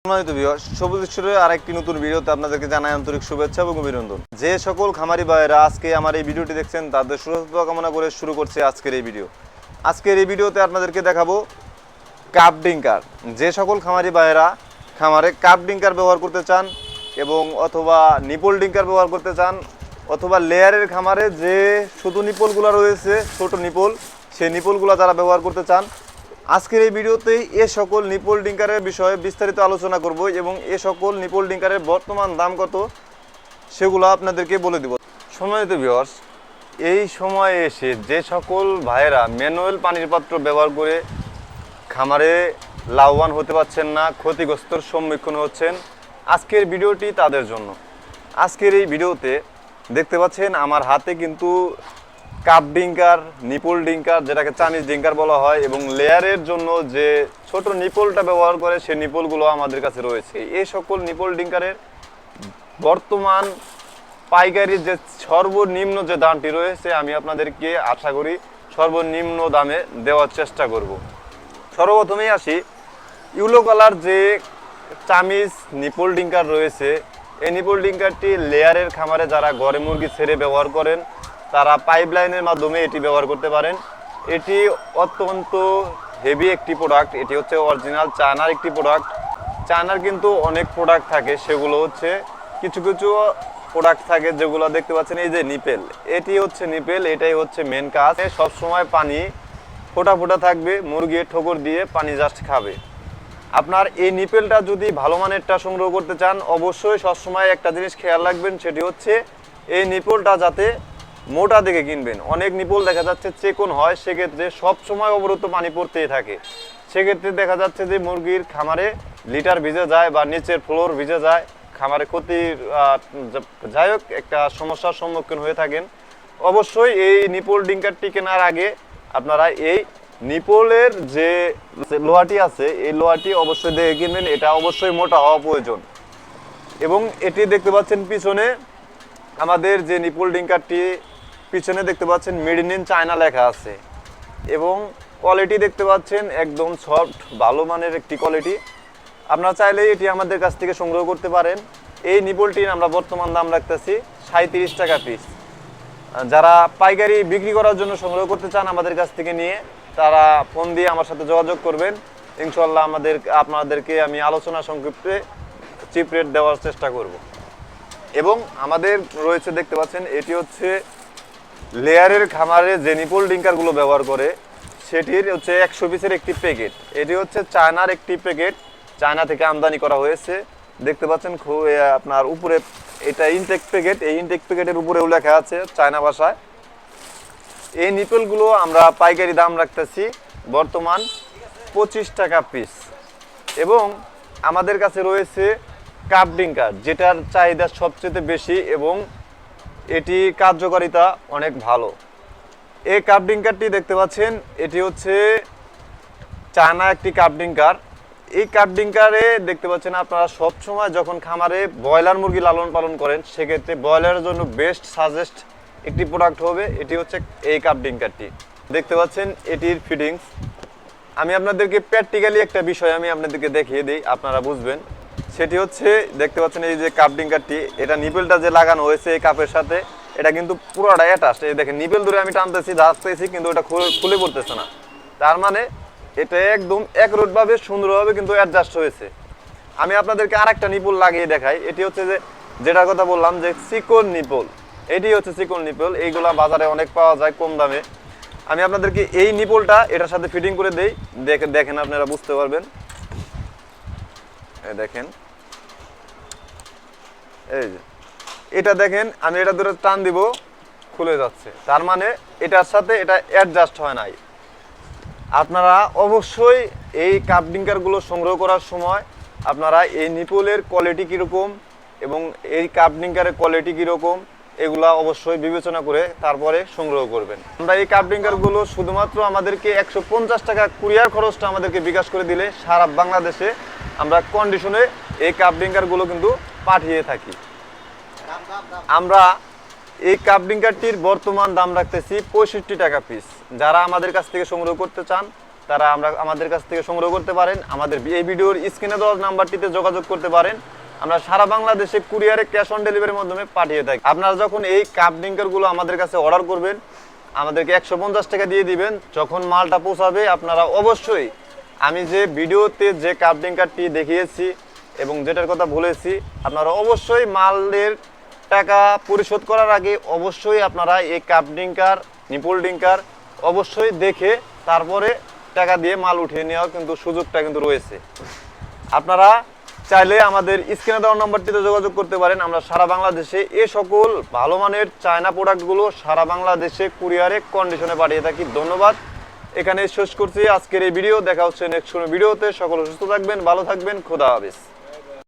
সম্মানিত ভিউয়ার্স, সবুজ স্টোরের আরেকটি নতুন ভিডিওতে আপনাদেরকে জানাই আন্তরিক শুভেচ্ছা এবং অভিনন্দন। যে সকল খামারি ভাইয়েরা আজকে আমার এই ভিডিওটি দেখছেন তাদের সুস্থতা কামনা করে শুরু করছে আজকের এই ভিডিও। আজকের এই ভিডিওতে আপনাদেরকে দেখাবো কাপ ডিঙ্কার। যে সকল খামারি ভাইয়েরা খামারে কাপ ডিঙ্কার ব্যবহার করতে চান এবং অথবা নিপল ডিঙ্কার ব্যবহার করতে চান অথবা লেয়ারের খামারে যে শুধু নিপলগুলো রয়েছে ছোট নিপল, সেই নিপলগুলো যারা ব্যবহার করতে চান, আজকের এই ভিডিওতে এ সকল নিপল ডিঙ্কারের বিষয়ে বিস্তারিত আলোচনা করব এবং এ সকল নিপল ডিঙ্কারের বর্তমান দাম কত সেগুলো আপনাদেরকে বলে দেব। সম্মানিত ভিউয়ার্স, এই সময়ে এসে যে সকল ভাইয়েরা ম্যানুয়াল পানির পাত্র ব্যবহার করে খামারে লাভবান হতে পারছেন না, ক্ষতিগ্রস্তর সম্মুখীন হচ্ছেন, আজকের ভিডিওটি তাদের জন্য। আজকের এই ভিডিওতে দেখতে পাচ্ছেন আমার হাতে কিন্তু কাপ ডিঙ্কার, নিপল ডিঙ্কার যেটাকে চাইনিজ ডিঙ্কার বলা হয় এবং লেয়ারের জন্য যে ছোট নিপলটা ব্যবহার করে সেই নিপলগুলো আমাদের কাছে রয়েছে। এই সকল নিপল ডিঙ্কারের বর্তমান পাইকারি যে সর্বনিম্ন যে দামটি রয়েছে আমি আপনাদেরকে আশা করি সর্বনিম্ন দামে দেওয়ার চেষ্টা করব। সর্বপ্রথমেই আসি, ইউলো কালার যে চাইনিজ নিপল ডিঙ্কার রয়েছে, এই নিপল ডিঙ্কারটি লেয়ারের খামারে যারা ঘরে মুরগি ছেড়ে ব্যবহার করেন তারা পাইপলাইনের মাধ্যমে এটি ব্যবহার করতে পারেন। এটি অত্যন্ত হেভি একটি প্রোডাক্ট, এটি হচ্ছে অরিজিনাল চায়নার একটি প্রোডাক্ট। চায়নার কিন্তু অনেক প্রোডাক্ট থাকে, সেগুলো হচ্ছে কিছু কিছু প্রোডাক্ট থাকে যেগুলো দেখতে পাচ্ছেন, এই যে নিপেল, এটি হচ্ছে নিপেল, এটাই হচ্ছে মেন কাজ। সবসময় পানি ফোটা ফোটা থাকবে, মুরগি ঠোকর দিয়ে পানি জাস্ট খাবে। আপনার এই নিপেলটা যদি ভালো মানেরটা সংগ্রহ করতে চান অবশ্যই সবসময় একটা জিনিস খেয়াল রাখবেন, সেটি হচ্ছে এই নিপলটা যাতে মোটা দেখে কিনবেন। অনেক নিপল দেখা যাচ্ছে চেকন হয়, সেক্ষেত্রে সবসময় অবরুদ্ধ পানি পড়তেই থাকে, সেক্ষেত্রে দেখা যাচ্ছে যে মুরগির খামারে লিটার ভিজে যায় বা নিচের ফ্লোর ভিজে যায়, খামারে ক্ষতির যাই হোক একটা সমস্যার সম্মুখীন হয়ে থাকেন। অবশ্যই এই নিপল ডিঙ্কারটি কেনার আগে আপনারা এই নিপলের যে লোহাটি আছে এই লোহাটি অবশ্যই দেখে কিনবেন, এটা অবশ্যই মোটা হওয়া প্রয়োজন। এবং এটি দেখতে পাচ্ছেন পিছনে আমাদের যে নিপল ডিঙ্কারটি পিছনে দেখতে পাচ্ছেন মেড ইন চায়না লেখা আছে এবং কোয়ালিটি দেখতে পাচ্ছেন একদম সফট ভালো মানের একটি কোয়ালিটি। আপনারা চাইলে এটি আমাদের কাছ থেকে সংগ্রহ করতে পারেন। এই নিপলটির আমরা বর্তমান দাম রাখতেছি 37 টাকা পিস। যারা পাইকারি বিক্রি করার জন্য সংগ্রহ করতে চান আমাদের কাছ থেকে নিয়ে তারা ফোন দিয়ে আমার সাথে যোগাযোগ করবেন, ইনশাল্লাহ আপনাদেরকে আমি আলোচনা সংক্ষিপ্তে চিপ রেট দেওয়ার চেষ্টা করব। এবং আমাদের রয়েছে দেখতে পাচ্ছেন এটি হচ্ছে লেয়ারের খামারে যে নিপল ডিঙ্কারগুলো ব্যবহার করে সেটির হচ্ছে 100 পিসের একটি প্যাকেট। এটি হচ্ছে চায়নার একটি প্যাকেট, চায়না থেকে আমদানি করা হয়েছে। দেখতে পাচ্ছেন আপনার উপরে এটা ইনটেক প্যাকেট, এই ইনটেক প্যাকেটের উপরেও লেখা আছে চায়না ভাষায়। এই নিপলগুলো আমরা পাইকারি দাম রাখতেছি বর্তমান 25 টাকা পিস। এবং আমাদের কাছে রয়েছে কাপ ডিঙ্কার, যেটার চাহিদা সবচেয়ে বেশি এবং এটি কার্যকারিতা অনেক ভালো। এই কাপ ডিঙ্কারটি দেখতে পাচ্ছেন এটি হচ্ছে চায়না একটি কাপ ডিঙ্কার। এই কাপ ডিঙ্কারে দেখতে পাচ্ছেন আপনারা সবসময় যখন খামারে ব্রয়লার মুরগি লালন পালন করেন সেক্ষেত্রে ব্রয়লারের জন্য বেস্ট সাজেস্ট একটি প্রোডাক্ট হবে, এটি হচ্ছে এই কাপ ডিঙ্কারটি। দেখতে পাচ্ছেন এটির ফিটিংস। আমি আপনাদেরকে প্র্যাকটিক্যালি একটা বিষয় আমি আপনাদেরকে দেখিয়ে দিই, আপনারা বুঝবেন। সেটি হচ্ছে দেখতে পাচ্ছেন এই যে কাপ ডিঙ্কারটি, এটা নিপেলটা যে লাগানো হয়েছে এই কাপের সাথে এটা কিন্তু পুরোটা অ্যাটাচড। এই দেখেন নিপেল ধরে আমি টানতেছি ধারতেছি কিন্তু এটা খুলে পড়তেছে না, তার মানে এটা একদম একরোটভাবে সুন্দরভাবে কিন্তু অ্যাডজাস্ট হয়েছে। আমি আপনাদেরকে আরেকটা নিপল লাগিয়ে দেখাই। এটি হচ্ছে যে যেটার কথা বললাম যে চিকন নিপল, এটি হচ্ছে চিকন নিপল, এইগুলা বাজারে অনেক পাওয়া যায় কম দামে। আমি আপনাদেরকে এই নিপলটা এটার সাথে ফিটিং করে দেই, দেখেন আপনারা বুঝতে পারবেন। দেখেন এই যে এটা দেখেন, আমি এটা ধরে টান দিব খুলে যাচ্ছে, তার মানে এটার সাথে এটা অ্যাডজাস্ট হয় নাই। আপনারা অবশ্যই এই কাপ ডিঙ্কারগুলো সংগ্রহ করার সময় আপনারা এই নিপলের কোয়ালিটি কীরকম এবং এই কাপ ডিঙ্কারের কোয়ালিটি কীরকম এগুলা অবশ্যই বিবেচনা করে তারপরে সংগ্রহ করবেন। আমরা এই কাপ ডিঙ্কারগুলো শুধুমাত্র আমাদেরকে 150 টাকা কুরিয়ার খরচটা আমাদেরকে বিকাশ করে দিলে সারা বাংলাদেশে আমরা কন্ডিশনে এই কাপ ডিঙ্কারগুলো কিন্তু পাঠিয়ে থাকি। আমরা এই কাপ ডিঙ্কারটির বর্তমান দাম রাখতেছি 65 টাকা পিস। যারা আমাদের কাছ থেকে সংগ্রহ করতে চান তারা আমাদের কাছ থেকে সংগ্রহ করতে পারেন। আমাদের এই ভিডিওর স্ক্রিনে দেওয়া নাম্বারটিতে যোগাযোগ করতে পারেন। আমরা সারা বাংলাদেশে কুরিয়ারে ক্যাশ অন ডেলিভারির মাধ্যমে পাঠিয়ে থাকি। আপনারা যখন এই কাপ ড্রিঙ্কারগুলো আমাদের কাছে অর্ডার করবেন, আমাদেরকে 150 টাকা দিয়ে দিবেন। যখন মালটা পৌঁছাবে আপনারা অবশ্যই আমি যে ভিডিওতে যে কাপ ড্রিঙ্কারটি দেখিয়েছি এবং যেটার কথা বলেছি, আপনারা অবশ্যই মালের টাকা পরিশোধ করার আগে অবশ্যই আপনারা এই কাপ ড্রিঙ্কার, নিপল ড্রিঙ্কার অবশ্যই দেখে তারপরে টাকা দিয়ে মাল উঠিয়ে নেওয়ার কিন্তু সুযোগটা কিন্তু রয়েছে। আপনারা চাইলে আমাদের স্ক্রিনে দেওয়া নম্বরটিতে যোগাযোগ করতে পারেন। আমরা সারা বাংলাদেশে এই সকল ভালো মানের চায়না প্রোডাক্টগুলো সারা বাংলাদেশে কুরিয়ারে কন্ডিশনে পাঠিয়ে থাকি। ধন্যবাদ, এখানে শেষ করছি আজকের এই ভিডিও। দেখা হচ্ছে নেক্সট কোনো ভিডিওতে। সকলে সুস্থ থাকবেন, ভালো থাকবেন, খোদা হাফেজ।